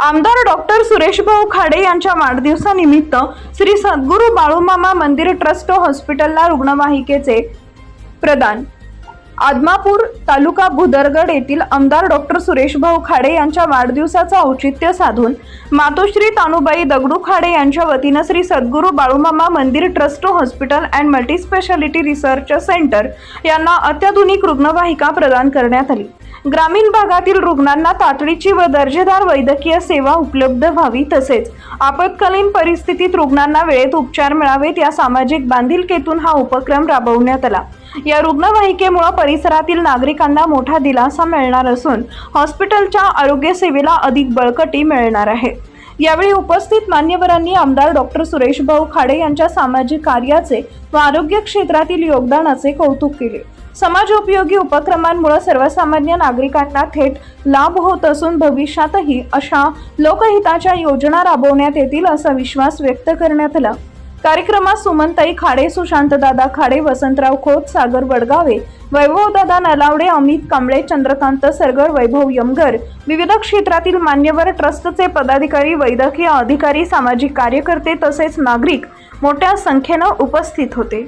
आमदार डॉक्टर सुरेशभाऊ खाडे यांच्या वाढदिवसानिमित्त श्री सद्गुरू बाळूमामा मंदिर ट्रस्ट हॉस्पिटलला रुग्णवाहिकेचे प्रदान। आदमापूर तालुका भुदरगड येथील आमदार डॉक्टर सुरेशभाऊ खाडे यांच्या वाढदिवसाचा औचित्य साधून मातोश्री तानुबाई दगडू खाडे यांच्या वतीने श्री सद्गुरू बाळूमामा मंदिर trust hospital and multispeciality research centre यांना अत्याधुनिक रुग्णवाहिका प्रदान करण्यात आली। ग्रामीण भागातील रुग्णांना तातडीची व दर्जेदार वैद्यकीय सेवा उपलब्ध व्हावी, तसेच आपत्कालीन परिस्थितीत रुग्णांना वेळेत उपचार मिळावेत या सामाजिक बांधिलकीतून हा उपक्रम राबवण्यात आला। या रुग्णवाहिकेमुळे परिसरातील नागरिकांना मोठा दिलासा मिळणार असून हॉस्पिटलच्या आरोग्य सेवेला अधिक बळकटी मिळणार आहे। यावेळी उपस्थित मान्यवरांनी आमदार डॉक्टर सुरेशभाऊ खाडे यांच्या सामाजिक कार्याचे व आरोग्य क्षेत्रातील योगदानाचे कौतुक केले। समाजोपयोगी उपक्रमांमुळे सर्वसामान्य नागरिकांना थेट लाभ होत असून भविष्यातही अशा लोकहिताच्या योजना राबवण्यात येतील असा विश्वास व्यक्त करण्यात आला। कार्यक्रमात सुमनताई खाडे, सुशांतदादा खाडे, वसंतराव खोत, सागर वडगावे, वैभवदादा नलावडे, अमित कांबळे, चंद्रकांत सरगर, वैभव यमगर, विविध क्षेत्रातील मान्यवर, ट्रस्टचे पदाधिकारी, वैद्यकीय अधिकारी, सामाजिक कार्यकर्ते तसेच नागरिक मोठ्या संख्येने उपस्थित होते।